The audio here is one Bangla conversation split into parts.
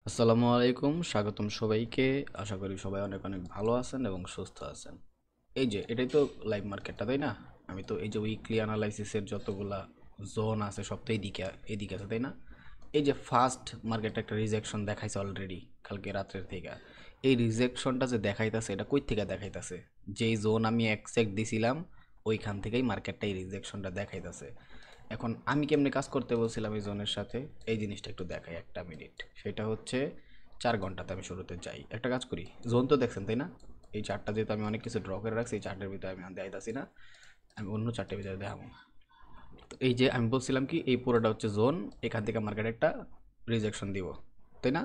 আসসালামু আলাইকুম, স্বাগতম সবাইকে। আশা করি সবাই অনেক অনেক ভালো আছেন এবং সুস্থ আছেন। এই যে এটাই তো লাইভ মার্কেটটা, তাই না? আমি তো এই যে উইকলি অ্যানালাইসিসের যতগুলা জোন আছে সব তো এইদিকে আছে, তাই না? এই যে ফার্স্ট মার্কেটে একটা রিজেকশন দেখাইছে অলরেডি কালকে রাত্রের থেকে। এই রিজেকশনটা যে দেখাইতেছে এটা কই থেকে দেখাইতেছে? যেই জোন আমি এক্সেক্ট দিছিলাম ওইখান থেকেই মার্কেটটা এই রিজেকশনটা দেখাইতেছে। এখন আমি কেমনে কাজ করতে বলছিলাম এই জোনের সাথে, এই জিনিসটা একটু দেখাই একটা মিনিট। সেটা হচ্ছে 4 ঘন্টাতে আমি শুরুতে যাই, একটা কাজ করি। জোন তো দেখছেন, তাই না? এই চারটা যেহেতু আমি অনেক কিছু ড্র করে রাখছি, এই চারটের ভিতরে আমি দেখাইতাছি না, আমি অন্য চারটের ভিতরে দেখাবো। তো এই যে আমি বলছিলাম কি এই পুরোটা হচ্ছে জোন, এখান থেকে মার্কেট একটা রিজেকশন দিব, তাই না?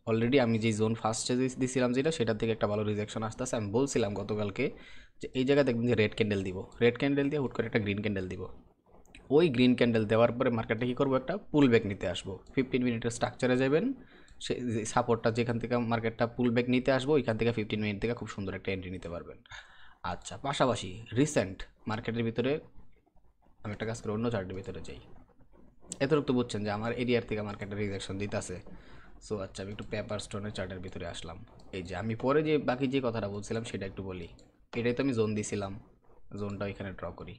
অলরেডি আমি যে জোন ফার্স্টে দিছিলাম যেটা, সেটার থেকে একটা ভালো রিজেকশন আসতেছে। আমি বলছিলাম গতকালকে যে এই জায়গায় দেখবেন যে রেড ক্যান্ডেল দিব, রেড ক্যান্ডেল দিয়ে হুট করে একটা গ্রিন ক্যান্ডেল দিব। ওই গ্রিন ক্যান্ডেল দেওয়ার পরে মার্কেটে কী করবো, একটা পুল ব্যাক নিতে আসবো। 15 মিনিটের স্ট্রাকচারে যাবেন, সে সাপোর্টটা যেখান থেকে মার্কেটটা পুল ব্যাক নিতে আসবো ওইখান থেকে 15 মিনিট থেকে খুব সুন্দর একটা এন্ট্রি নিতে পারবেন। আচ্ছা, পাশাপাশি রিসেন্ট মার্কেটের ভিতরে আমি একটা কাজ করে অন্য চার্টের ভিতরে যাই। এতটুকু তো বুঝছেন যে আমার এরিয়ার থেকে মার্কেটের রিজেকশন দিতেছে। সো আচ্ছা, আমি একটু পেপার স্টোনের চার্টের ভিতরে আসলাম। এই যে আমি পরে যে বাকি যে কথাটা বলছিলাম সেটা একটু বলি। এটাই তো আমি জোন দিছিলাম, জোনটা এখানে ড্র করি।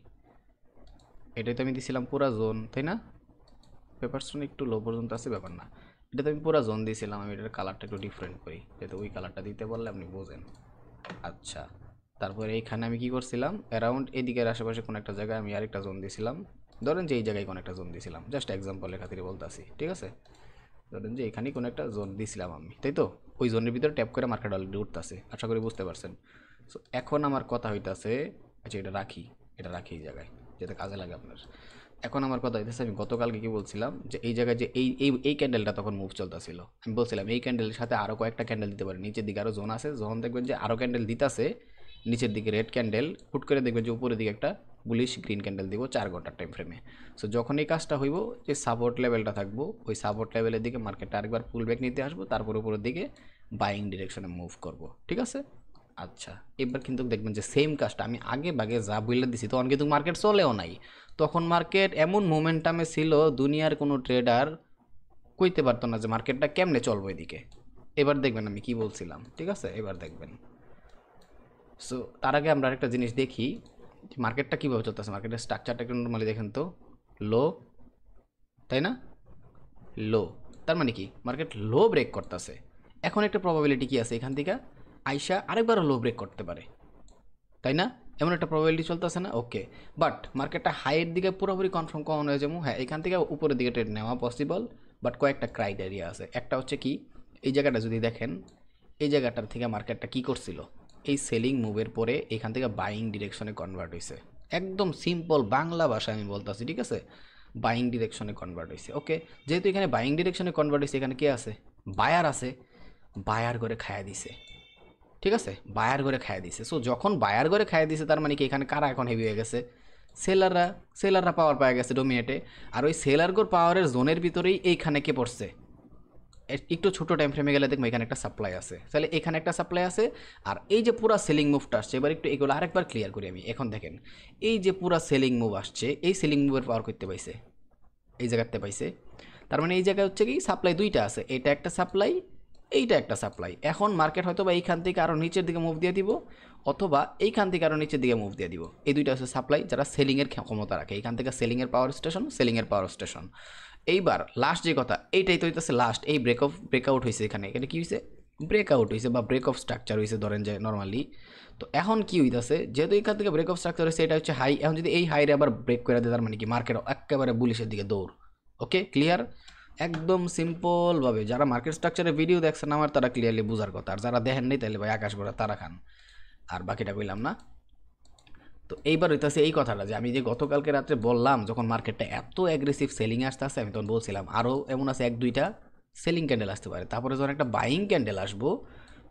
এটাই তো আমি দিছিলাম পুরা জোন, তাই না? পেপার স্টোন একটু লো পর্যন্ত আছে, ব্যাপার না। এটাতে আমি পুরো জোন দিয়েছিলাম। আমি এটার কালারটা একটু ডিফারেন্ট করি যাতে ওই কালারটা দিতে বললে আপনি বোঝেন। আচ্ছা, তারপরে এইখানে আমি কি করছিলাম, অ্যারাউন্ড এদিকের আশেপাশে কোনো একটা জায়গায় আমি আরেকটা জোন দিয়েছিলাম। ধরেন যে এই জায়গায় কোনো একটা জোন দিয়েছিলাম, জাস্ট এক্সাম্পলের খাতিরে বলতেছি, ঠিক আছে? ধরেন যে এখানেই কোনো একটা জোন দিয়েছিলাম আমি, তাই তো? ওই জোনের ভিতরে ট্যাপ করে মার্কেট অলরেডি উঠতেছে, আশা করি বুঝতে পারছেন। সো এখন আমার কথা হইতাছে, আচ্ছা এটা রাখি, এটা রাখি এই জায়গায় যাতে কাজে লাগে আপনার। এখন আমার কথা হইতেছে, আমি গতকালকে কি বলছিলাম যে এই জায়গায় যে এই ক্যান্ডেলটা তখন মুভ চলতেছিল, আমি বলছিলাম এই ক্যান্ডেলের সাথে আরও কয়েকটা ক্যান্ডেল দিতে পারে। নিচের দিকে আরও জোন আছে, যখন দেখবেন যে আরও ক্যান্ডেল দিতেছে, নিচের দিকে রেড ক্যান্ডেল, হুট করে দেখবেন যে উপরের দিকে একটা বুলিশ গ্রিন ক্যান্ডেল দিব 4 ঘন্টার টাইম ফ্রেমে। সো যখন এই কাজটা হইব, যে সাপোর্ট লেভেলটা থাকবো, ওই সাপোর্ট লেভেলের দিকে মার্কেটটা আরেকবার পুল ব্যাক নিতে আসবো, তারপর উপরের দিকে বাইং ডিরেকশনে মুভ করব, ঠিক আছে? আচ্ছা, এবার কিন্তু দেখবেন যে সেম কাজটা আমি আগে ভাগে যা বইলে দিছি, তখন কিন্তু মার্কেট চলেও নাই। তখন মার্কেট এমন মোমেন্টামে ছিল, দুনিয়ার কোনো ট্রেডার কইতে পারতো না যে মার্কেটটা কেমনে চলবে এদিকে। এবার দেখবেন আমি কি বলছিলাম, ঠিক আছে? এবার দেখবেন। সো তার আগে আমরা একটা জিনিস দেখি, মার্কেটটা কীভাবে চলতেছে। মার্কেটের স্ট্রাকচারটা একটু নর্মালি দেখেন তো। লো, তাই না? লো, তার মানে কি মার্কেট লো ব্রেক করতেছে। এখন একটা প্রবাবিলিটি কি আছে, এখান থেকে আইসা আরেকবারও লো ব্রেক করতে পারে, তাই না? এমন একটা প্রবাবিলিটি চলতেছে না? ওকে। বাট মার্কেটটা হাইয়ের দিকে পুরোপুরি কনফার্ম কখন হয়ে যাবো, হ্যাঁ এখান থেকে উপরের দিকে ট্রেড নেওয়া পসিবল। বাট কয়েকটা ক্রাইটেরিয়া আছে। একটা হচ্ছে কি, এই জায়গাটা যদি দেখেন, এই জায়গাটার থেকে মার্কেটটা কি করছিল, এই সেলিং মুভের পরে এখান থেকে বাইং ডিরেকশনে কনভার্ট হয়েছে। একদম সিম্পল বাংলা ভাষায় আমি বলতেছি, ঠিক আছে? বাইং ডিরেকশনে কনভার্ট হয়েছে। ওকে, যেহেতু এখানে বাইং ডিরেকশনে কনভার্ট হয়েছে, এখানে কে আছে? বায়ার আছে। বায়ার করে খায়া দিছে, ঠিক আছে? বায়ার করে খাইয়ে দিছে। সো যখন বায়ার করে খাইয়ে দিছে, তার মানে কি এখানে কারা এখন হেভি হয়ে গেছে? সেলাররা। সেলাররা পাওয়ার পাওয়া গেছে ডোমিনেটে। আর ওই সেলারগোর পাওয়ারের জোনের ভিতরেই এইখানে কে পড়ছে? একটু ছোটো টাইম ফ্রেমে গেলে দেখবো এখানে একটা সাপ্লাই আছে, তাহলে এখানে একটা সাপ্লাই আছে। আর এই যে পুরা সেলিং মুভটা আসছে, এবার একটু এগুলো আরেকবার ক্লিয়ার করি আমি। এখন দেখেন, এই যে পুরা সেলিং মুভ আসছে, এই সেলিং মুভের পাওয়ার করতে পাইছে এই জায়গাতে পাইছে। তার মানে এই জায়গায় হচ্ছে কি সাপ্লাই দুইটা আছে, এটা একটা সাপ্লাই, এইটা একটা সাপ্লাই। এখন মার্কেট হয়তো বা এইখান থেকে আরও নিচের দিকে মুভ দিয়ে দিব, অথবা এইখান থেকে আরও নিচের দিকে মুভ দিয়ে দিব। এই দুইটা হচ্ছে সাপ্লাই যারা সেলিংয়ের ক্ষমতা রাখে। এইখান থেকে সেলিংয়ের পাওয়ার স্টেশন, সেলিংয়ের পাওয়ার স্টেশন। এইবার লাস্ট যে কথা, এইটাই তো হইতেছে লাস্ট। এই ব্রেকআউট হয়েছে এখানে, এখানে কি হয়েছে? ব্রেকআউট হয়েছে বা ব্রেক অফ স্ট্রাকচার হয়েছে ধরেন যে নর্মালি। তো এখন কি হইতেছে, যেহেতু এখান থেকে ব্রেক অফ স্ট্রাকচার হয়েছে, এটা হচ্ছে হাই। এখন যদি এই হাইরে আবার ব্রেক করে দেয়, তার মানে কি মার্কেট একেবারে বুলিশের দিকে দৌড়। ওকে, ক্লিয়ার? একদম সিম্পলভাবে যারা মার্কেট স্ট্রাকচারের ভিডিও দেখছেন আমার, তারা ক্লিয়ারলি বোঝার কথা। আর যারা দেখেন নেই, তাহলে ভাই আকাশ ভরা তারা খান। আর বাকিটা কইলাম না। তো এইবার হইতাছে এই কথাটা, যে আমি যে গতকালকে রাত্রে বললাম, যখন মার্কেটটা এত অ্যাগ্রেসিভ সেলিং আসতে আসতে, আমি তখন বলছিলাম আরও এমন আছে এক দুইটা সেলিং ক্যান্ডেল আসতে পারে। তারপরে যখন একটা বাইং ক্যান্ডেল আসবো,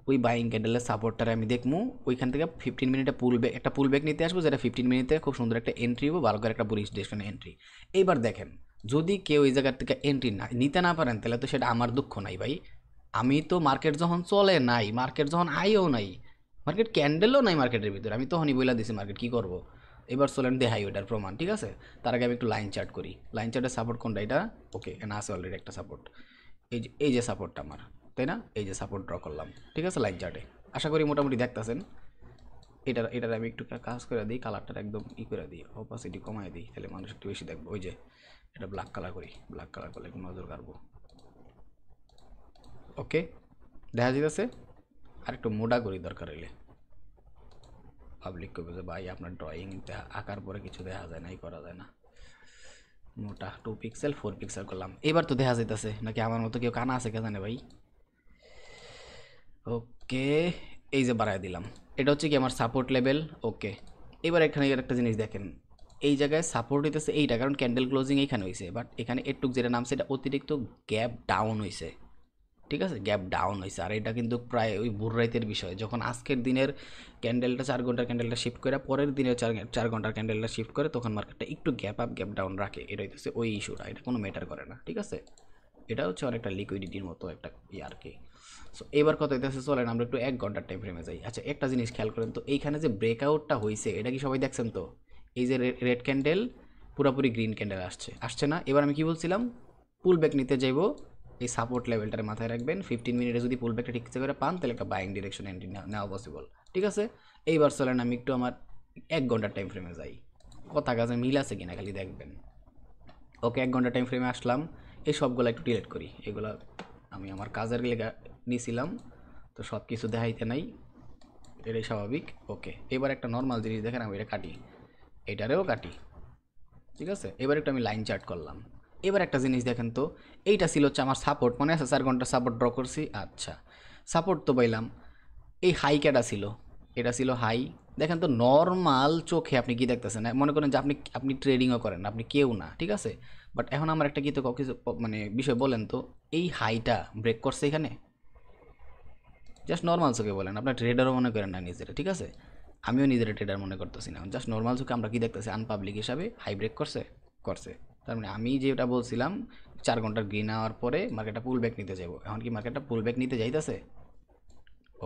ওই বাইং ক্যান্ডেলের সাপোর্টটারে আমি দেখবো, ওইখান থেকে 15 মিনিটে পুল ব্যাক, একটা পুল ব্যাক নিতে আসবো, যেটা 15 মিনিটে খুব সুন্দর একটা এন্ট্রি হবো, ভালো করে একটা বুলিশ ডিরেকশনে এন্ট্রি। এইবার দেখেন, যদি কেউ এই জায়গার থেকে এন্ট্রি না নিতে না পারেন, তাহলে তো সেটা আমার দুঃখ নাই ভাই। আমি তো মার্কেট যখন চলে নাই, মার্কেট যখন আইও নাই, মার্কেট ক্যান্ডেলও নাই মার্কেটের ভিতরে, আমি তখনই বইলা দিছি মার্কেট কী করবো। এবার চলেন দেখাই ওটার প্রমাণ, ঠিক আছে? তার আগে আমি একটু লাইন চার্ট করি। লাইন চার্টের সাপোর্ট কোনটা? এটা। ওকে, এখানে আছে অলরেডি একটা সাপোর্ট। এই যে সাপোর্টটা আমার, তাই না? এই যে সাপোর্ট ড্র করলাম, ঠিক আছে, লাইন চার্টে। আশা করি মোটামুটি দেখতেছেন। এটার আমি একটু কাজ করে দিই, কালারটা একদম করে দিই, অপাসিটি কমাই দিই, তাহলে মানুষ একটু বেশি দেখবো। ওই যে এটা ব্ল্যাক কালার করি, ব্ল্যাক কালার করলে একটু নজর কাড়বো। ওকে, দেখা যাচ্ছে। আর একটু মোটা করি দরকার হইলে, পাবলিক করবে যে ভাই আপনার ড্রয়িং আঁকার পরে কিছু দেখা যায় না, করা যায় না। মোটা 2 পিক্সেল 4 পিক্সেল করলাম। এবার তো দেখা যাইতেছে নাকি আমার মতো কেউ কানা আছে কে জানে ভাই। ওকে, এই যে বাড়ায় দিলাম, এটা হচ্ছে কি আমার সাপোর্ট লেভেল। ওকে, এবার এখানে একটা জিনিস দেখেন, এই জায়গায় সাপোর্ট হইতেছে এইটা, কারণ ক্যান্ডেল ক্লোজিং এইখানে হয়েছে, বাট এখানে একটু যেটা নামছে এটা অতিরিক্ত গ্যাপ ডাউন হয়েছে, ঠিক আছে, গ্যাপ ডাউন হয়েছে। আর এটা কিন্তু প্রায় ওই ভোররাতের বিষয়, যখন আজকের দিনের ক্যান্ডেলটা 4 ঘন্টার ক্যান্ডেলটা শিফট করে পরের দিনের 4 ঘন্টার ক্যান্ডেলটা শিফট করে, তখন মার্কেটটা একটু গ্যাপ আপ গ্যাপ ডাউন রাখে। এটা হইতেছে ওই ইস্যুটা, এটা কোনো ম্যাটার করে না, ঠিক আছে। এটা হচ্ছে অনেকটা লিকুইডিটির মতো একটা আর কি। সো এবার কত হইতেছে, চলেন আমরা একটু 1 ঘন্টার টাইম ফ্রেমে যাই। আচ্ছা, একটা জিনিস খেয়াল করেন তো, এইখানে যে ব্রেকআউটটা হয়েছে এটা কি সবাই দেখছেন তো? এই যে রেড ক্যান্ডেল পুরোপুরি গ্রিন ক্যান্ডেল আসছে না? এবার আমি কি বলছিলাম, পুল ব্যাক নিতে যাইবো, এই সাপোর্ট লেভেলটার মাথায় রাখবেন। 15 মিনিটে যদি পুল ব্যাকটা ঠিক করে পান তাহলে একটা বাইং ডিরেকশন এন্ট্রি নেওয়া পসিবল, ঠিক আছে। এইবার চলেন আমি একটু আমার 1 ঘন্টার টাইম ফ্রেমে যাই, কথা কাজে মিল আছে কিনা খালি দেখবেন। ওকে, 1 ঘন্টা টাইম ফ্রেমে আসলাম। এই সবগুলো একটু ডিলিট করি, এগুলো আমি আমার কাজের লেগে নিয়েছিলাম, তো সব কিছু দেখাইতে নাই, এটাই স্বাভাবিক। ওকে, এবার একটা নর্মাল জিনিস দেখেন, আমি এটা কাটি, এটারেও কাটি, ঠিক আছে। এবার একটু আমি লাইন চার্ট করলাম। এবার একটা জিনিস দেখেন তো, এইটা ছিল হচ্ছে আমার সাপোর্ট, মনে আছে 4 ঘন্টা সাপোর্ট ড্র করছি। আচ্ছা, সাপোর্ট তো পাইলাম। এই হাই কেটা ছিল, এটা ছিল হাই। দেখেন তো নর্মাল চোখে আপনি কি দেখতেছেন, মনে করেন যে আপনি আপনি ট্রেডিংও করেন, আপনি কেউ না, ঠিক আছে। বাট এখন আমার একটা কিছু কিছু মানে বিষয় বলেন তো, এই হাইটা ব্রেক করছে এখানে, জাস্ট নর্মাল চোখে বলেন, আপনার ট্রেডারও মনে করেন না নিজেরা, ঠিক আছে। আমিও নিজেরা ট্রেডার মনে করতেছি না, জাস্ট নর্মাল চোখে আমরা কি দেখতেছি, আনপাবলিক হিসাবে হাই ব্রেক করছে, করছে। তার মানে আমি যেটা বলছিলাম 4 ঘন্টার গ্রিন আওয়ার পরে মার্কেটটা পুল ব্যাক নিতে যাবো, এখন কি মার্কেটটা পুল ব্যাক নিতে যাইতেছে?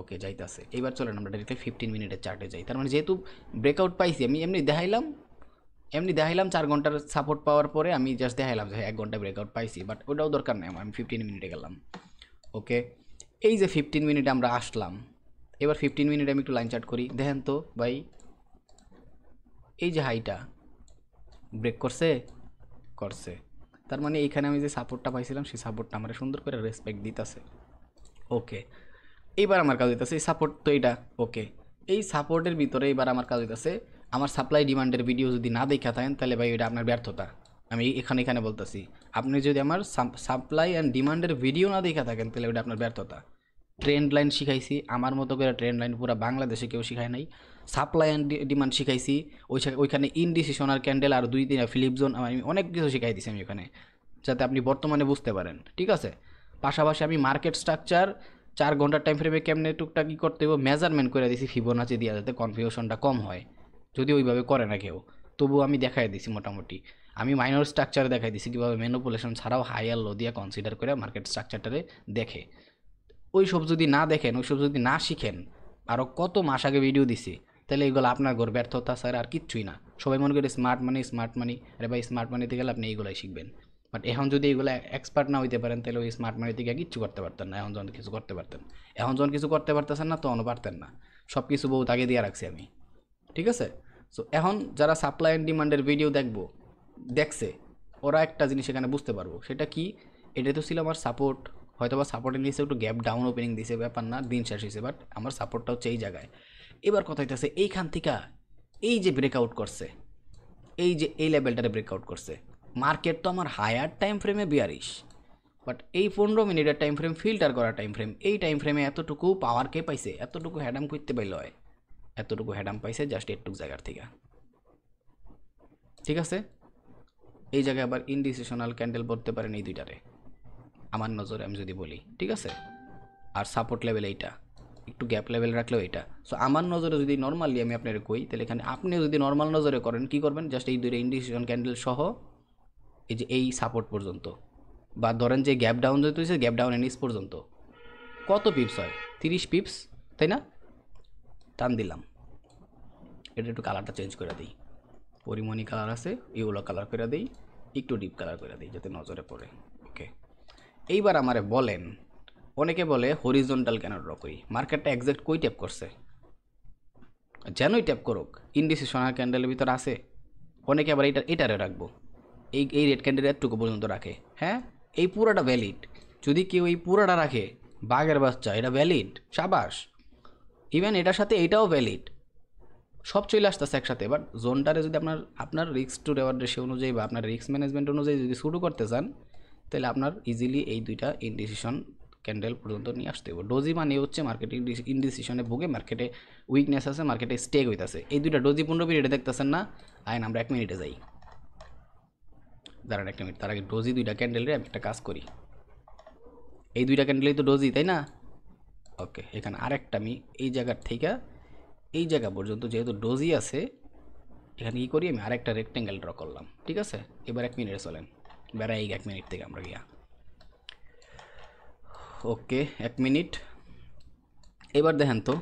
ওকে, যাইতেছে। এবার চলেন আমরা ডাইরেক্টলি 15 মিনিটের চার্টে যাই। তার মানে যেহেতু ব্রেকআউট পাইছি, আমি এমনি দেখাইলাম 4 ঘন্টার সাপোর্ট পাওয়ার পরে আমি জাস্ট দেখাইলাম যে 1 ঘন্টা ব্রেকআউট পাইছি, বাট ওটাও দরকার নেই, আমি 15 মিনিটে গেলাম। ওকে, এই যে 15 মিনিটে আমরা আসলাম, এবার 15 মিনিটে আমি একটু লাইন চার্ট করি, দেখেন তো ভাই, এই যে হাইটা ব্রেক করছে, করছে। তার মানে এইখানে আমি যে সাপোর্টটা পাইছিলাম সেই সাপোর্টটা আমার সুন্দর করে রেসপেক্ট দিতেছে। ওকে, এইবার আমার কাজ হইতেছে এই সাপোর্ট তো এইটা। ওকে, এই সাপোর্টের ভিতরে এবার আমার কাজ হইতেছে, আমার সাপ্লাই ডিমান্ডের ভিডিও যদি না দেখা থাকেন তাহলে ভাই এটা আপনার ব্যর্থতা। আমি এখানে বলতেছি, আপনি যদি আমার সাপ্লাই অ্যান্ড ডিমান্ডের ভিডিও না দেখা থাকেন তাহলে ওটা আপনার ব্যর্থতা। ট্রেন্ড লাইন শিখাইছি আমার মতো করে, ট্রেন্ড লাইন পুরো বাংলাদেশে কেউ শিখায় নাই। সাপ্লাই অ্যান্ড ডিমান্ড শিখাইছি, ওইখানে ইনডিসিশন আর ক্যান্ডেল আর 2-3 ফিলিপ জোন, আমি অনেক কিছু শিখাই দিছি আমি ওখানে, যাতে আপনি বর্তমানে বুঝতে পারেন, ঠিক আছে। পাশাপাশি আমি মার্কেট স্ট্রাকচার 4 ঘন্টার টাইম ফ্রেমে কেমনে টুকটাক কী করতে হবে মেজারমেন্ট করে দিছি ফিবোনাচি দিয়ে, যাতে কনফিউশনটা কম হয়, যদি ওইভাবে করে না কেউ, তবুও আমি দেখাই দিছি মোটামুটি। আমি মাইনর স্ট্রাকচার দেখাই দিছি কীভাবে ম্যানিপুলেশন ছাড়াও হাই আর লো দিয়ে কনসিডার করে মার্কেট স্ট্রাকচারটারে দেখে। ওইসব যদি না দেখেন, ওইসব যদি না শিখেন, আরও কত মাস আগে ভিডিও দিছি, তাহলে এইগুলো আপনার ঘর ব্যর্থতা স্যার আর কিচ্ছুই না। সবাই মনে করে স্মার্ট মানি স্মার্ট মানি, আরে ভাই স্মার্ট মানিতে গেলে আপনি এইগুলাই শিখবেন। বাট এখন যদি এগুলো এক্সপার্ট না হইতে পারেন তাহলে ওই স্মার্ট মানি থেকে কিচ্ছু করতে পারতেন না, এখন যখন কিছু করতে পারতেন। এখন যখন কিছু করতে পারতেছেন না তখনও পারতেন না, সব কিছু বহুত আগে দিয়ে রাখছি আমি, ঠিক আছে। সো এখন যারা সাপ্লাই অ্যান্ড ডিমান্ডের ভিডিও দেখছে, ওরা একটা জিনিস এখানে বুঝতে পারবো, সেটা কি, এটা তো ছিল আমার সাপোর্ট, হয়তো বা সাপোর্টের নিচে একটু গ্যাপ ডাউন ওপেনিং দিছে, ব্যাপার না, দিন শেষ হয়েছে, বাট আমার সাপোর্টটা হচ্ছে এই জায়গায়। এবার কথা হইতেছে এইখান থেকে এই যে ব্রেকআউট করছে, এই যে এই লেভেলটারে ব্রেকআউট করছে, মার্কেট তো আমার হায়ার টাইম ফ্রেমে বিয়ারিশ, বাট এই 15 মিনিটের টাইম ফ্রেম ফিল্টার করা টাইম ফ্রেম, এই টাইম ফ্রেমে এতটুকু পাওয়ার কে পাইছে, এতটুকু হ্যাডাম করতে পাইল হয়, এতটুকু হ্যাডাম পাইছে জাস্ট একটু জায়গার থেকে, ঠিক আছে। এই জায়গায় আবার ইনডিসিশনাল ক্যান্ডেল পড়তে পারেন এই দুইটারে, আমার নজরে আমি যদি বলি, ঠিক আছে। আর সাপোর্ট লেভেল এইটা, একটু গ্যাপ লেভেল রাখলেও এটা। সো আমার নজরে যদি নর্মালি আমি আপনার কই, তাহলে এখানে আপনি যদি নর্মাল নজরে করেন কি করবেন, জাস্ট এই দুইটা ইনডিসিশন ক্যান্ডেল সহ এই যে এই সাপোর্ট পর্যন্ত, বা ধরেন যে গ্যাপ ডাউন যেতে হয়েছে গ্যাপ ডাউন নিচ পর্যন্ত, কত পিপস হয়, 30 পিপস, তাই না? টান দিলাম, এটা একটু কালারটা চেঞ্জ করে দিই, পরিমণি কালার আছে ইউলো কালার করে দিই, একটু ডিপ কালার করে দিই যাতে নজরে পড়ে। ওকে, এইবার আমারে বলেন অনেকে বলে হরিজন্টাল কেন ড্র করি, মার্কেটটা এক্সাক্ট কই ট্যাপ করছে, যেনই ট্যাপ করুক ইনডিসিশনাল ক্যান্ডেলের ভিতর আছে। অনেকে আবার এটারে রাখবো, এই রেড ক্যান্ডেলের এতটুকু পর্যন্ত রাখে। হ্যাঁ, এই পুরাটা ভ্যালিড। যদি কেউ এই পুরাটা রাখে, বাঘের বাচ্চা, এটা ভ্যালিড, সাবাস। ইভেন এটার সাথে এইটাও ভ্যালিড, সব চলে আসতেছে একসাথে। বাট জোনটারে যদি আপনার রিস্ক টু রেওয়ার্ড রেশিও অনুযায়ী বা আপনার রিস্ক ম্যানেজমেন্ট অনুযায়ী যদি শুরু করতে চান, তাহলে আপনার ইজিলি এই দুইটা ইনডিসিশন ক্যান্ডেল পর্যন্ত নিয়ে আসতে হবে। ডোজি মানে হচ্ছে মার্কেটে ইনডিসিশনে ভুগে, মার্কেটে উইকনেস আছে, মার্কেটে স্টেক হইতেছে। এই দুইটা ডোজি 15 মিনিটে দেখতেছেন না, আইন আমরা 1 মিনিটে যাই। দাঁড়ান 1 মিনিট, তার আগে ডোজি দুইটা ক্যান্ডেলের আমি একটা কাজ করি। এই দুইটা ক্যান্ডেলই তো ডোজি, তাই না? ওকে, এখানে আরেকটা আমি এই জায়গার থেকে এই জায়গা পর্যন্ত যেহেতু ডোজি আছে, এখানে কী করি, আমি আরেকটা রেক্টেঙ্গেল ড্র করলাম। ঠিক আছে, এবার 1 মিনিটে চলেন, বেড়াই 1 মিনিট থেকে আমরা গিয়া। ওকে, 1 মিনিট। এবার দেখেন তো,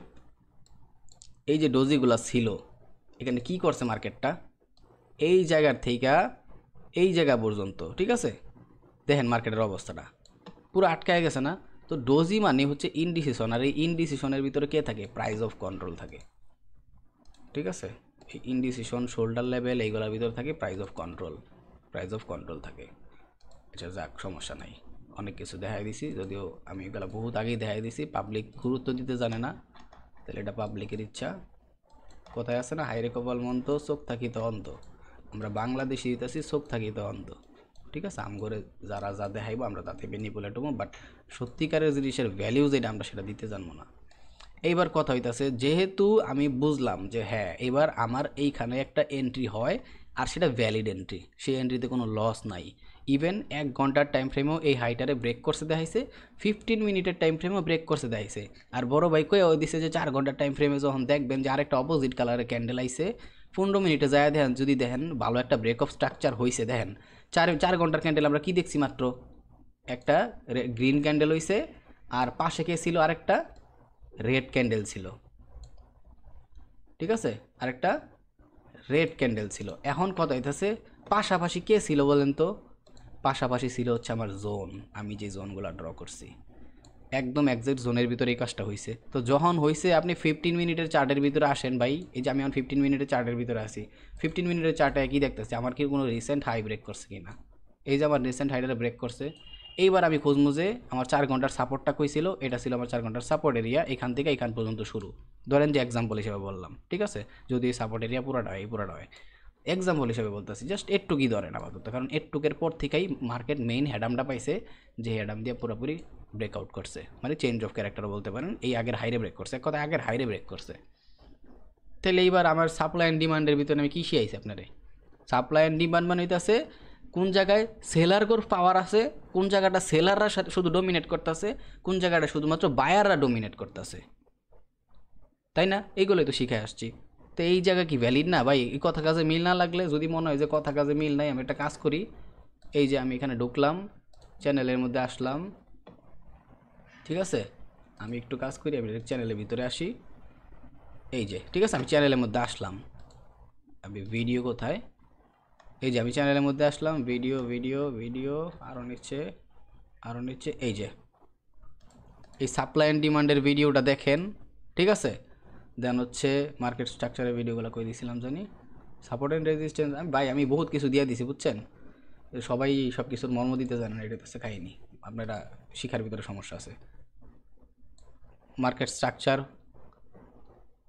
এই যে ডোজিগুলা ছিল, এখানে কি করছে মার্কেটটা, এই জায়গার থেকে এই জায়গা পর্যন্ত। ঠিক আছে, দেখেন মার্কেটের অবস্থাটা পুরো আটকায় গেছে না? তো ডোজি মানে হচ্ছে ইনডিসিশন, আর এই ইনডিসিশনের ভিতরে কে থাকে, প্রাইস অফ কন্ট্রোল থাকে। ঠিক আছে, এই ইনডিসিশন, শোল্ডার লেভেল, এইগুলোর ভিতরে থাকে price of control, price of control থাকে। আচ্ছা যাক, সমস্যা নাই, অনেক কিছু দেখাই দিছি, যদিও আমি এগুলো বহুত আগেই দেখাই দিছি। পাবলিক গুরুত্ব দিতে জানে না, তাহলে এটা পাবলিকের ইচ্ছা। কোথায় আছে না, হাইরে কপাল মন্ত, চোখ থাকিতে অন্ধ। আমরা বাংলাদেশি দিতেছি চোখ থাকিতে অন্ধ। ঠিক আছে, আমগরে যারা যা দেখাইবো আমরা তাতে বেনিপুলেট হবো, বাট সত্যিকারের জিনিসের ভ্যালিউ যেটা আমরা সেটা দিতে জানবো না। এইবার কথা হইতাছে, যেহেতু আমি বুঝলাম যে হ্যাঁ এবার আমার এইখানে একটা এন্ট্রি হয়, আর সেটা ভ্যালিড এন্ট্রি, সেই এন্ট্রিতে কোনো লস নাই। ইভেন 1 ঘন্টার টাইম ফ্রেমেও এই হাইটারে ব্রেক করছে দেখাইছে, 15 মিনিটের টাইম ফ্রেমেও ব্রেক করছে দেখাইছে। আর বড় ভাই কয়ে ওই দিছে যে 4 ঘন্টার টাইম ফ্রেমে যখন দেখবেন যে আরেকটা অপোজিট কালারের ক্যান্ডেল আইছে, 15 মিনিটে যায় দেখেন, যদি দেখেন ভালো একটা ব্রেক অফ স্ট্রাকচার হয়েছে, দেখেন 4 ঘন্টার ক্যান্ডেল আমরা কি দেখছি মাত্র, একটা গ্রিন ক্যান্ডেল হইছে, আর পাশে কে ছিল, আরেকটা রেড ক্যান্ডেল ছিল। ঠিক আছে, আরেকটা রেড ক্যান্ডেল ছিল। এখন কথা হইতেছে পাশাপাশি কে ছিল বলেন তো, পাশাপাশি ছিল হচ্ছে আমার জোন, আমি যে জোনগুলো ড্র করছি একদম একজ্যাক্ট জোনের ভিতরে এই কাজটা হয়েছে। তো যখন হয়েছে, আপনি 15 মিনিটের চার্টের ভিতরে আসেন ভাই, এই যে আমি এখন 15 মিনিটের চার্টের ভিতরে আসি, 15 মিনিটের চার্টে কি দেখতেছি, আমার কি কোনো রিসেন্ট হাই ব্রেক করছে কি না। এই যে আমার রিসেন্ট হাইটা ব্রেক করছে। এইবার আমি খুঁজবো যে আমার 4 ঘন্টার সাপোর্টটা কই ছিল, এটা ছিল আমার 4 ঘন্টার সাপোর্ট এরিয়া, এখান থেকে এখান পর্যন্ত শুরু। ধরেন যে এক্সাম্পল হিসেবে বললাম, ঠিক আছে, যদি এই সাপোর্ট এরিয়া পুরাটা হয়, এই পুরাটা হয়, এক্সাম্পল হিসেবে বলতেছি, জাস্ট এটুকুই ধরেন আপাতত, কারণ এটুকের পর থেকেই মার্কেট মেইন হেডামটা পাইছে, যে হেডাম দিয়ে পুরোপুরি ব্রেকআউট করছে, মানে চেঞ্জ অফ ক্যারেক্টার বলতে পারেন। এই আগের হাইরে ব্রেক করছে, এক কথা আগের হাইরে ব্রেক করছে। তাহলে এইবার আমার সাপ্লাই অ্যান্ড ডিমান্ডের ভিতরে আমি কী শিখাইছি আপনারে, সাপ্লাই অ্যান্ড ডিমান্ড মানে হইতেছে কোন জায়গায় সেলার কোর পাওয়ার আছে, কোন জায়গাটা সেলাররা শুধু ডোমিনেট করতেছে, কোন জায়গাটা শুধুমাত্র বায়াররা ডোমিনেট করতেছে, তাই না? এইগুলোই তো শিখে আসছি। তো এই জায়গা কি ভ্যালিড না ভাই? এই কথা কাজে মিল না লাগলে, যদি মনে হয় যে কথা কাজে মিল নাই, আমি একটা কাজ করি, এই যে আমি এখানে ঢুকলাম, চ্যানেলের মধ্যে আসলাম, ঠিক আছে, আমি একটু কাজ করি, আমি চ্যানেলের ভিতরে আসি, এই যে ঠিক আছে, আমি চ্যানেলের মধ্যে আসলাম। আমি ভিডিও কোথায়, এই যে আমি চ্যানেলের মধ্যে আসলাম, ভিডিও ভিডিও ভিডিও, আরও নিচ্ছে, আরও নিচ্ছে, এই যে এই সাপ্লাই অ্যান্ড ডিমান্ডের ভিডিওটা দেখেন। ঠিক আছে, দেন হচ্ছে মার্কেট স্ট্রাকচারের ভিডিওগুলো কই দিয়েছিলাম জানি, সাপোর্ট অ্যান্ড রেজিস্ট্যান্স, আমি বহুত কিছু দিয়ে দিছি বুঝছেন। সবাই সব কিছুর মর্ম দিতে জানেন, এটা তো খাইনি, আপনারা শিখার ভিতরে সমস্যা আছে। মার্কেট স্ট্রাকচার,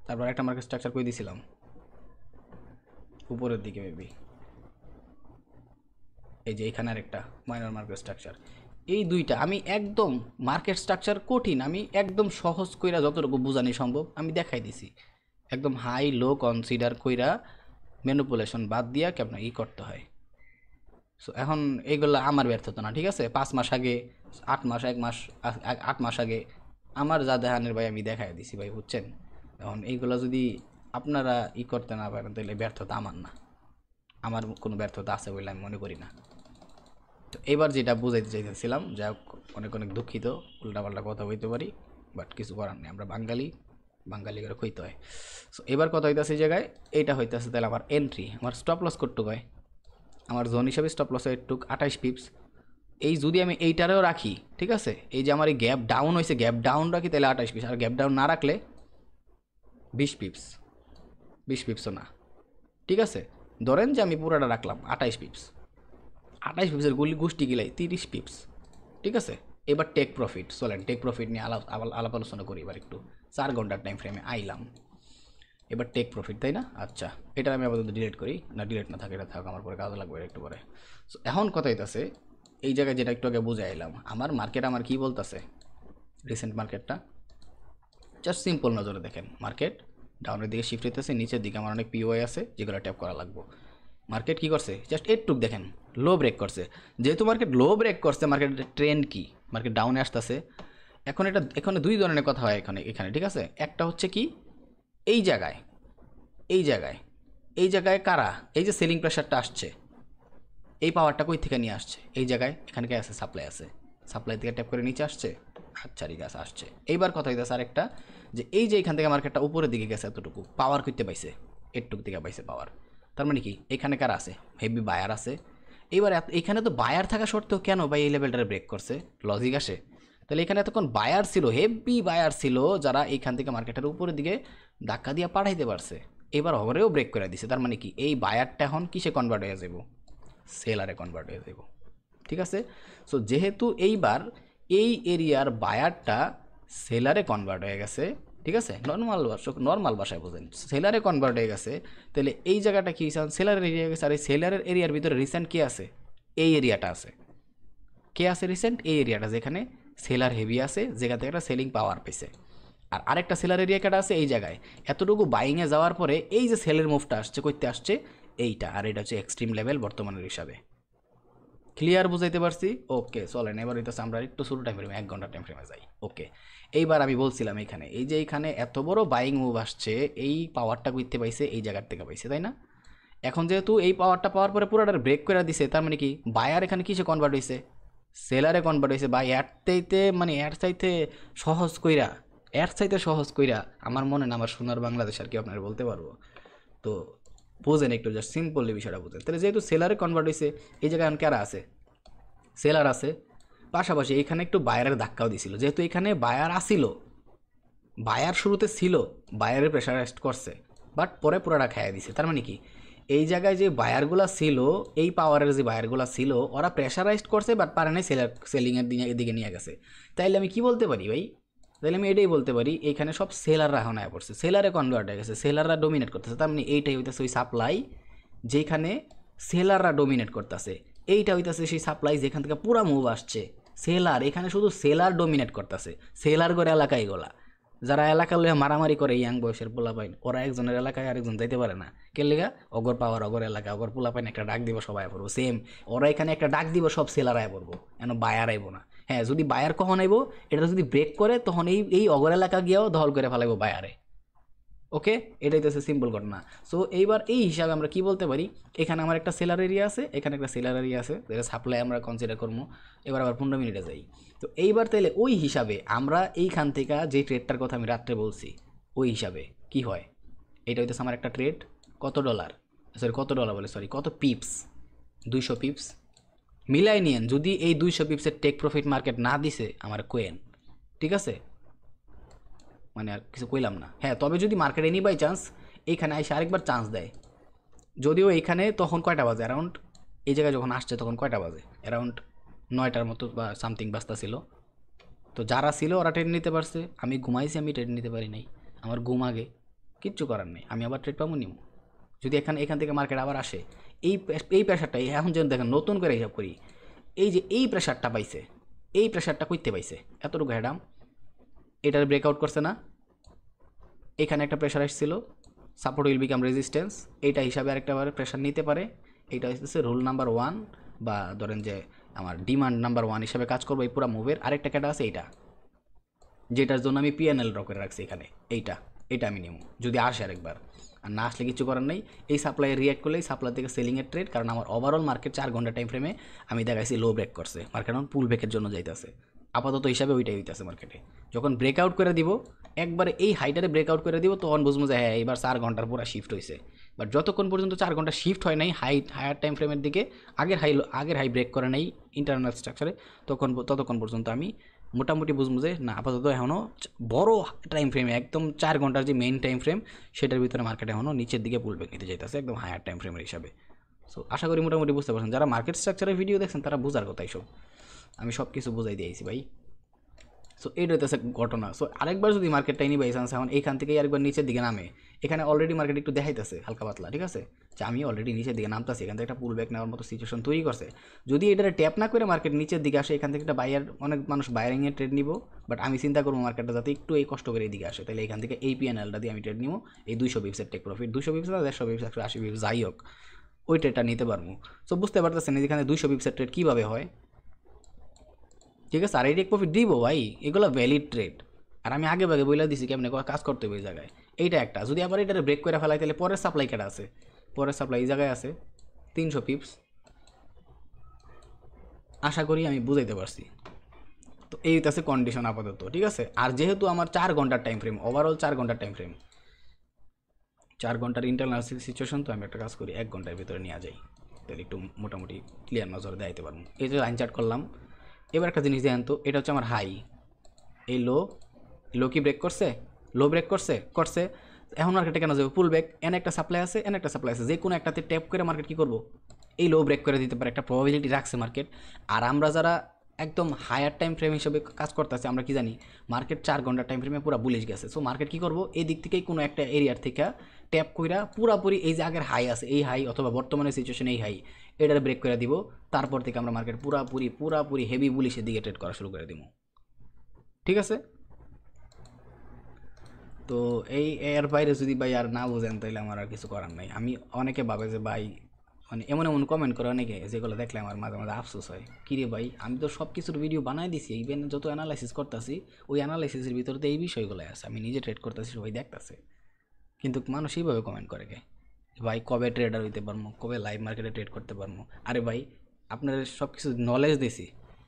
তারপর একটা মার্কেট স্ট্রাকচার কই দিয়েছিলাম উপরের দিকে মেবি, এই যে এখানে আরেকটা মাইনর মার্কেট স্ট্রাকচার। এই দুইটা আমি একদম মার্কেট স্ট্রাকচার কঠিন, আমি একদম সহজ কইরা যতটুকু বোঝানি সম্ভব আমি দেখাই দিছি, একদম হাই লো কনসিডার কইরা ম্যানিপুলেশন বাদ দিয়া কেমন ই করতে হয়। সো এখন এইগুলো আমার ব্যর্থতা না, ঠিক আছে, 5 মাস আগে, 8 মাস, 1 মাস, 8 মাস আগে আমার যা দেখানের ভাই আমি দেখাই দিছি ভাই, বুঝছেন। এখন এইগুলো যদি আপনারা ই করতে না পারেন, তাহলে ব্যর্থতা আমার না, আমার কোনো ব্যর্থতা আছে বলে আমি মনে করি না। তো এবার যেটা বুঝাইতে চাইতেছিলাম, যা অনেক অনেক দুঃখিত, উল্টাপাল্টা কথা বলতে পারি, বাট কিছু করার নেই, আমরা বাঙালি, বাঙালি করে কইতে হয়। সো এবার কথা হইতেছে এই জায়গায়, এইটা হইতেছে তাহলে আমার এন্ট্রি, আমার স্টপ লস করতে হয়, আমার জোন হিসাবে স্টপ লস হয় একটু 28 পিপস, এই যদি আমি এইটারেও রাখি, ঠিক আছে, এই যে আমার এই গ্যাপ ডাউন হয়েছে, গ্যাপ ডাউন রাখি তাহলে 28 পিপস, আর গ্যাপ ডাউন না রাখলে 20 পিপস, 20 পিপসও না, ঠিক আছে। ধরেন যে আমি পুরোটা রাখলাম 28 পিপস, 28 পিপসের গুলি গোষ্ঠী গিলাই 30 পিপস, ঠিক আছে। এবার টেক প্রফিট, চলেন টেক প্রফিট নিয়ে আলাপ আলোচনা করি এবার একটু। 4 ঘন্টার টাইম ফ্রেমে আইলাম, এবার টেক প্রফিট, তাই না? আচ্ছা, এটা আমি আপাতত ডিলিট করি, না ডিলিট না থাকে, এটা থাক, আমার পরে কাজে লাগবে একটু পরে। সো এখন কথা হইতাছে এই জায়গায় যেটা একটু আগে বুঝে আইলাম, আমার মার্কেট আমার কি বলতেছে, রিসেন্ট মার্কেটটা জাস্ট সিম্পল নজরে দেখেন, মার্কেট ডাউনের দিকে শিফট হইতেছে, নিচের দিকে আমার অনেক পিওআই আছে যেগুলো ট্যাপ করা লাগবে। মার্কেট কি করছে, জাস্ট একটুক দেখেন লো ব্রেক করছে, যেহেতু মার্কেট লো ব্রেক করছে, মার্কেটের ট্রেন্ড কি, মার্কেট ডাউনে আসতেছে। এখন এটা এখানে দুই ধরনের কথা হয় এখানে, ঠিক আছে। একটা হচ্ছে কি, এই জায়গায় এই জায়গায় এই জায়গায় কারা, এই যে সেলিং প্রেশারটা আসছে, এই পাওয়ারটা কই থেকে নিয়ে আসছে, এই জায়গায় এখানে কে আছে, সাপ্লাই আছে, সাপ্লাই থেকে ট্যাপ করে নিচে আসছে, আচ্ছা ঠিক আছে আসছে। এইবার কথা হইতেছে আরেকটা, যে এই যে এখান থেকে মার্কেটটা উপরের দিকে গেছে, এতটুকু পাওয়ার করতে পাইছে, এটুকু দিকে পাইছে পাওয়ার, তার মানে কি এখানে কারা আছে, হেভি বায়ার আছে। এইবার এখানে তো বায়ার থাকা সত্ত্বেও কেন ভাই এই লেভেলটারে ব্রেক করছে, লজিক আসে। তাহলে এখানে এতক্ষণ বায়ার ছিল, হেভি বায়ার ছিল, যারা এইখান থেকে মার্কেটের উপরের দিকে ধাক্কা দিয়ে পাঠাইতে পারছে, এবার হরেও ব্রেক করে দিছে। তার মানে কি এই বায়ারটা এখন কিসে কনভার্ট হয়ে যাব, সেলারে কনভার্ট হয়ে যাব, ঠিক আছে। সো যেহেতু এইবার এই এরিয়ার বায়ারটা সেলারে কনভার্ট হয়ে গেছে, ঠিক আছে, নর্মাল ভাষায় বোঝেন, সেলারে কনভার্ট হয়ে গেছে, তাহলে এই জায়গাটা কি সেলারের এরিয়া গেছে, আর এই সেলারের এরিয়ার ভিতরে রিসেন্ট কে আছে, এই এরিয়াটা আছে, কে আছে রিসেন্ট, এই এরিয়াটা যেখানে সেলার হেভি আছে, যেখান থেকে একটা সেলিং পাওয়ার পেয়েছে। আর আরেকটা সেলার এরিয়া কেটা আছে এই জায়গায়, এতটুকু বাইংয়ে যাওয়ার পরে এই যে সেলের মুভটা আসছে, করতে আসছে এইটা, আর এটা হচ্ছে এক্সট্রিম লেভেল বর্তমানের হিসাবে। ক্লিয়ার বুঝাইতে পারছি? ওকে, চলেন এবার হইতেছে আমরা একটু শুরু টাইম ফ্রেমে 1 ঘন্টা টাইম ফ্রেমে যাই। ওকে, এইবার আমি বলছিলাম এখানে এই যে এখানে এত বড় বাইং মুভ আসছে, এই পাওয়ারটা করতে পাইছে এই জায়গার থেকে পাইছে, তাই না? এখন যেহেতু এই পাওয়ারটা পাওয়ার পরে পুরোটা ব্রেক করে দিছে, তার মানে কি বায়ার এখানে কিসে কনভার্ট হয়েছে, সেলারে কনভার্ট হয়েছে। বা এর চাইতে মানে এর চাইতে সহজ কইরা, এর চাইতে সহজ কইরা আমার মনে না আমার সোনার বাংলাদেশ আর কি আপনারা বলতে পারবো। তো বোঝেন একটু, জাস্ট সিম্পলি বিষয়টা বোঝেন। তাহলে যেহেতু সেলারে কনভার্ট হয়েছে, এই জায়গায় এখন কারা আছে, সেলার আছে, পাশাপাশি এখানে একটু বায়ারের ধাক্কাও দিছিল, যেহেতু এখানে বায়ার আসিল, বায়ার শুরুতে ছিল, বায়ারের প্রেশারাইজড করছে, বাট পরে পুরোটা খাইয়ে দিছে। তার মানে কি এই জায়গায় যে বায়ারগুলো ছিল, এই পাওয়ারের যে বায়ারগুলো ছিল, ওরা প্রেশারাইজড করছে, বাট পারে নাই সেলিংয়ের দিকে নিয়ে গেছে। তাইলে আমি কি বলতে পারি ভাই, তাহলে আমি এটাই বলতে পারি এখানে সব সেলাররা এখন আয় পড়ছে, সেলারে কনভার্ট হয়ে গেছে, সেলাররা ডোমিনেট করতেছে। তার মানে এইটাই হইতেছে ওই সাপ্লাই যেখানে সেলাররা ডোমিনেট করতেছে, এইটা হইতেছে সেই সাপ্লাই যেখান থেকে পুরা মুভ আসছে, সেলার এখানে শুধু সেলার ডোমিনেট করতেছে, সেলার করে এলাকায় গোলা, যারা এলাকা লইয়া মারামারি করে ইয়াং বয়সের পোলাপাইন, ওরা একজনের এলাকায় আরেকজন যাইতে পারে না, কে লিগা, অগর পাওয়ার অগর এলাকা, অগর পোলাপাইন একটা ডাক দিব সবাই আয় পড়বো, সেম ওরা এখানে একটা ডাক দিব সব সেলার আয় পড়বো, এন বায়ার আইব না। হ্যাঁ, যদি বায়ার কখন আইব, এটা যদি ব্রেক করে তখন এই অগর এলাকা গিয়েও দখল করে ফেলাইব বায়ারে। ওকে, এটাই তো সিম্পল ঘটনা। সো এইবার এই হিসাবে আমরা কি বলতে পারি, এখানে আমার একটা সেলার এরিয়া আছে, এখানে একটা সেলার এরিয়া আছে, যেটা সাপ্লাই আমরা কনসিডার করবো। এবার আবার 15 মিনিটে যাই। তো এইবার তাহলে ওই হিসাবে আমরা এইখান থেকে যে ট্রেডটার কথা আমি রাত্রে বলছি, ওই হিসাবে কি হয়, এটা হইতেছে আমার একটা ট্রেড, কত ডলার, সরি কত ডলার বলে, সরি কত পিপস, 200 পিপস মিলাই নিয়েন। যদি এই 200 পিপসের টেক প্রফিট মার্কেট না দিছে আমার কোয়েন, ঠিক আছে, মানে আর কিছু কইলাম না। হ্যাঁ, তবে যদি মার্কেট এনি বাই চান্স এইখানে এসে আরেকবার চান্স দেয়, যদিও এইখানে তখন কয়টা বাজে, অ্যারাউন্ড এই জায়গায় যখন আসছে তখন কয়টা বাজে, অ্যারাউন্ড 9টার মতো বা সামথিং বাজতা ছিল। তো যারা ছিল ওরা ট্রেড নিতে পারছে, আমি ঘুমাইছি, আমি ট্রেড নিতে পারি নাই, আমার ঘুম আগে, কিচ্ছু করার নেই, আমি আবার ট্রেড পাবো নিব। যদি এখান থেকে মার্কেট আবার আসে, এই প্রেশারটা এখন যেন দেখেন নতুন করে হিসাব করি, এই যে এই প্রেশারটা পাইছে, এই প্রেশারটা কইতে পাইছে এতটুকু হেডাম, এটার ব্রেকআউট করছে না, এখানে একটা প্রেশার আসছিল, সাপোর্ট উইল বিকাম রেজিস্ট্যান্স, এইটা হিসাবে আরেকটা প্রেশার নিতে পারে। এইটা হচ্ছে রুল নাম্বার 1, বা ধরেন যে আমার ডিমান্ড নাম্বার 1 হিসাবে কাজ করবো এই পুরো মুভের। আরেকটা ক্যাটা আছে এইটা, যেটার জন্য আমি পিএনএল ড্র করে রাখছি এখানে, এইটা আমি নিব যদি আসে আরেকবার, আর না আসলে কিছু করার নেই। এই সাপ্লাই রিয়াক্ট করলে এই সাপ্লাই থেকে সেলিংয়ের ট্রেড, কারণ আমার ওভারঅল মার্কেট 4 ঘন্টা টাইম ফ্রেমে আমি দেখাইছি লো ব্রেক করছে, মার্কেট এখন পুল ব্রেকের জন্য যাইতেছে আপাতত হিসাবে, ওইটাই হইতেছে মার্কেটে। যখন ব্রেকআউট করে দিব, একবারে এই হাইটারে ব্রেকআউট করে দিব, তখন বুঝবো যে হ্যাঁ এবার 4 ঘন্টার পুরো শিফট হয়েছে, বাট যতক্ষণ পর্যন্ত 4 ঘন্টা শিফট হয় নাই হায়ার টাইম ফ্রেমের দিকে, আগের হাই ব্রেক করে নাই ইন্টারনাল স্ট্রাকচারে, ততক্ষণ পর্যন্ত আমি মোটামুটি বুঝবো যে না, আপাতত এখনও বড় টাইম ফ্রেমে একদম 4 ঘন্টার যে মেইন টাইম ফ্রেম সেটার ভিতরে মার্কেট এখনও নিচের দিকে পুলব্যাক নিতে যাইতেছে একদম হায়ার টাইম ফ্রেমের হিসাবে। সো আশা করি মোটামুটি বুঝতে পারছেন, যারা মার্কেট স্ট্রাকচারের ভিডিও দেখছেন তারা বোঝার কথা এইসব, আমি সব কিছু বুঝাই দিয়েছি ভাই। সো এইটা হচ্ছে ঘটনা। সো আরেকবার যদি মার্কেটটা ইনি বাই চান্স এখন এইখান থেকে আরেকবার নিচের দিকে নামে, এখানে অলরেডি মার্কেট একটু দেখাইতেছে হালকা পাতলা, ঠিক আছে, যে আমি অলরেডি নিচের দিকে নামতেছি, এখান থেকে একটা পুল ব্যাক নেওয়ার মতো সিচুয়েশন তৈরি করছে। যদি এটা ট্যাপ না করে মার্কেট নিচের দিকে আসে, এখান থেকে একটা অনেক মানুষ বাইরিংয়ে ট্রেড নিব, বাট আমি চিন্তা করবো মার্কেটটা যাতে একটু এই কষ্ট করে এদিকে আসে, তাহলে এখান থেকে এই পিএনএলটা দিয়ে আমি ট্রেড নিব, এই 200 বিপসের টেক প্রফিট, 200 বিপস না 150 বিপস 180 বিপস যাই হোক, ওই ট্রেডটা নিতে পারবো। সো বুঝতে পারতেছেন এখানে 200 বিপসের ট্রেড কীভাবে হয়, ঠিক আছে। আর এই টেক প্রফিট দিব ভাই, এগুলো ভ্যালিড ট্রেড, আর আমি আগে ভাগে বইলা দিছি কেমনে কাজ করতে হবে ওই জায়গায়। এইটা একটা, যদি আবার এটারে ব্রেক করে ফেলাই তাহলে পরের সাপ্লাই কেটা আছে, পরের সাপ্লাই এই জায়গায় আছে 300 পিপস, আশা করি আমি বুঝাইতে পারছি। তো এই আছে কন্ডিশন আপাতত, ঠিক আছে। আর যেহেতু আমার 4 ঘন্টার টাইম ফ্রেম, ওভারঅল 4 ঘন্টার টাইম ফ্রেম, 4 ঘন্টার ইন্টারনাল সিচুয়েশন, তো আমি একটা কাজ করি 1 ঘন্টার ভিতরে নিয়ে যাই, তাহলে একটু মোটামুটি ক্লিয়ার নজরে দেখাইতে পারবো। এই যে লাইন চার্ট করলাম, এবার একটা জিনিস দেখেন তো, এটা হচ্ছে আমার হাই, এই লো কি ব্রেক করছে, লো ব্রেক করছে, এখন মার্কেটে কেন যাবে পুল ব্যাক, এন একটা সাপ্লাই আছে, যে কোনো একটাতে ট্যাপ করে মার্কেট কী করবো, এই লো ব্রেক করে দিতে পারে, একটা প্রবাবিলিটি রাখছে মার্কেট। আর আমরা যারা একদম হায়ার টাইম ফ্রেম হিসেবে কাজ করতেছে, আমরা কি জানি মার্কেট 4 ঘন্টার টাইম ফ্রেমে পুরো বুলিশ গেছে। সো মার্কেট কী করবো, এই দিক থেকেই কোনো একটা এরিয়ার থেকে ট্যাপ কইরা পুরাপুরি এই যে আগের হাই আছে এই হাই, অথবা বর্তমানে সিচুয়েশন এই হাই, এটার ব্রেক করে দিব, তারপর থেকে আমরা মার্কেট পুরাপুরি হেভি বুলিশের দিকে ট্রেড করা শুরু করে দিব, ঠিক আছে। তো এর বাইরে যদি ভাই আর না বোঝেন তাহলে আমার আর কিছু করার নাই। আমি অনেকে ভাবে যে ভাই, মানে এমন এমন কমেন্ট করে অনেকে, যেগুলো দেখলে আমার মাঝে মাঝে আফসোস হয়, কিরে ভাই আমি তো সব কিছুর ভিডিও বানাই দিছি, ইভেন যত অ্যানালাইসিস করতেছি ওই অ্যানালাইসিসের ভিতরে তো এই বিষয়গুলো আছে, আমি নিজে ট্রেড করতেছি সবাই দেখতেছে, কিন্তু মানুষ এইভাবে কমেন্ট করে কে, ভাই কবে ট্রেডার হইতে পারবো, কবে লাইভ মার্কেটে ট্রেড করতে পারবো। আরে ভাই আপনার সব কিছু নলেজ দিছি,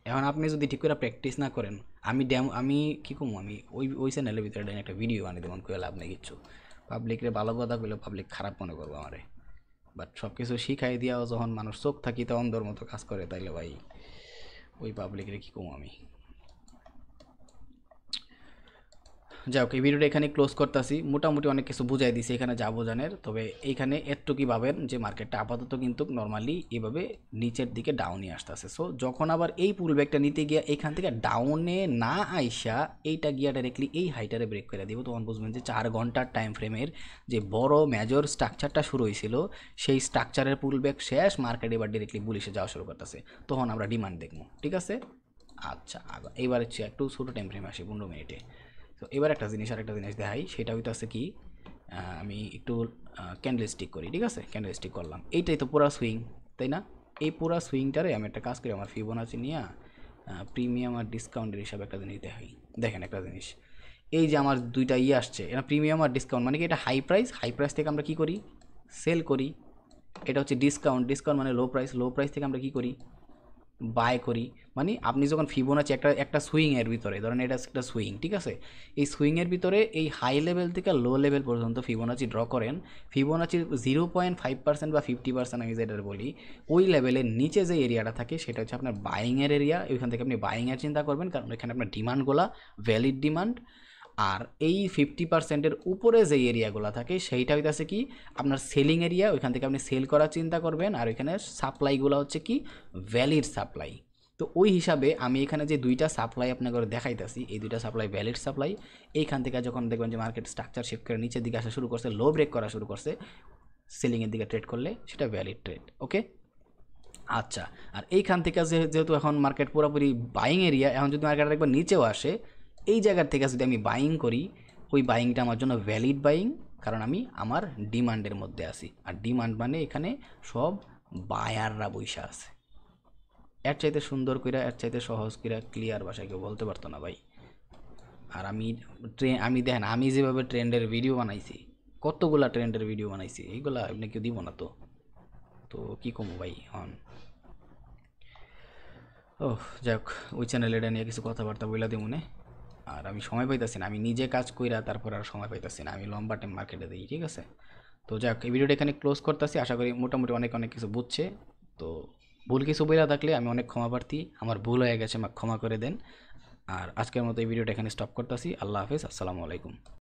এখন আপনি যদি ঠিক করে প্র্যাকটিস না করেন, আমি কী কমু, আমি ওই চ্যানেলের ভিতরে একটা ভিডিও বানিয়ে দেবো, কেউ লাভ নেই কিচ্ছু, পাবলিকরে ভালো কথা কইলে পাবলিক খারাপ মনে করবো আমারে, বাট সব কিছু শিখাই দিয়াও যখন মানুষ চোখ থাকিতে অন্ধর মতো কাজ করে, তাইলে ভাই ওই পাবলিকরে কী কমু আমি। যাই হোক, এই ভিডিওটা এখানে ক্লোজ করতেছি, মোটামুটি অনেক কিছু বুঝাই দিছি এখানে যা বোঝানোর। তবে এইখানে একটুকুই ভাবেন যে মার্কেটটা আপাতত কিন্তু নর্মালি এভাবে নিচের দিকে ডাউনই আসতেছে। সো যখন আবার এই পুল ব্যাকটা নিতে গিয়া এইখান থেকে ডাউনে না আইসা এইটা গিয়া ডাইরেক্টলি এই হাইটারে ব্রেক করে দিব, তখন বুঝবেন যে 4 ঘন্টার টাইম ফ্রেমের যে বড় মেজর স্ট্রাকচারটা শুরু হয়েছিল, সেই স্ট্রাকচারের পুল ব্যাক শেষ, মার্কেট এবার ডিরেক্টলি বুলিশে যাওয়া শুরু করতেছে, তখন আমরা ডিমান্ড দেখবো, ঠিক আছে। আচ্ছা এইবার হচ্ছে একটু ছোটো টাইম ফ্রেমে আসি 15 মিনিটে। তো এবার আরেকটা জিনিস দেখাই, সেটা হইতেছে কি, আমি একটু ক্যান্ডেল স্টিক করি, ঠিক আছে, ক্যান্ডেল স্টিক করলাম, এইটাই তো পুরা সুইং, তাই না। এই পুরা সুইংটারে আমি একটা কাজ করি, আমার ফিবোনাচি নিয়ে প্রিমিয়াম আর ডিসকাউন্টের হিসাবে একটা জিনিস দেখাই। দেখেন একটা জিনিস, এই যে আমার দুইটা আসছে, এটা প্রিমিয়াম আর ডিসকাউন্ট, মানে কি এটা হাই প্রাইস থেকে আমরা কি করি, সেল করি। এটা হচ্ছে ডিসকাউন্ট মানে লো প্রাইস থেকে আমরা কি করি, বাই করি। মানে আপনি যখন ফিবোনাচি একটা সুইংয়ের ভিতরে ধরেন, এটা একটা সুইং, ঠিক আছে, এই সুইংয়ের ভিতরে এই হাই লেভেল থেকে লো লেভেল পর্যন্ত ফিবোনাচি ড্র করেন, ফিবোনাচির 0.5% বা 50% আমি যেটা বলি, ওই লেভেলের নিচে যে এরিয়াটা থাকে সেটা হচ্ছে আপনার বাইংয়ের এরিয়া, ওইখান থেকে আপনি বাইংয়ের চিন্তা করবেন, কারণ এখানে আপনার ডিমান্ডগুলো ভ্যালিড ডিমান্ড। আর এই 50%-এর উপরে যে এরিয়াগুলো থাকে সেইটা হইতেছে কি আপনার সেলিং এরিয়া, ওইখান থেকে আপনি সেল করার চিন্তা করবেন, আর ওইখানে সাপ্লাইগুলো হচ্ছে কি ভ্যালিড সাপ্লাই। তো ওই হিসাবে আমি এখানে যে দুইটা সাপ্লাই আপনাকে দেখাইতেছি, এই দুইটা সাপ্লাই ভ্যালিড সাপ্লাই, এইখান থেকে যখন দেখবেন যে মার্কেট স্ট্রাকচার শিফট করে নিচের দিকে আসা শুরু করছে, লো ব্রেক করা শুরু করছে, সেলিংয়ের দিকে ট্রেড করলে সেটা ভ্যালিড ট্রেড, ওকে। আচ্ছা, আর এইখান থেকে যেহেতু এখন মার্কেট পুরোপুরি বাইং এরিয়া, এখন যদি মার্কেট একবার নিচেও আসে, এই জায়গার থেকে যদি আমি বাইং করি, ওই বাইংটা আমার জন্য ভ্যালিড বাইং, কারণ আমি আমার ডিমান্ডের মধ্যে আছি, আর ডিমান্ড মানে এখানে সব বায়াররা বৈশা আছে। এর চাইতে সুন্দর কইরা, এর চাইতে সহজ কইরা ক্লিয়ার ভাষায় কেউ বলতে পারতো না ভাই। আর আমি দেখেন, আমি যেভাবে ট্রেন্ডের ভিডিও বানাইছি, কতগুলা ট্রেন্ডের ভিডিও বানাইছি, এইগুলা আপনি কেউ দিব না, তো কী কমো ভাই হন। ও যাই হোক, ওই চ্যানেলে এটা নিয়ে কিছু কথাবার্তা বইলা দিই মনে, আর আমি সময় পাইতেছি না, আমি নিজে কাজ কইরা তারপর আর সময় পাইতেছি না, আমি লম্বা টাইম মার্কেটে দিই, ঠিক আছে। তো যাক, এই ভিডিওটা এখানে ক্লোজ করতেছি। আশা করি মোটামুটি অনেক অনেক কিছু বুঝছে। তো ভুল কিছু বইলা থাকলে আমি অনেক ক্ষমা প্রার্থী, আমার ভুল হয়ে গেছে, ক্ষমা করে দেন। আর আজকের মতো এই ভিডিওটা এখানে স্টপ করতেছি। আল্লাহ হাফেজ, আসসালামু আলাইকুম।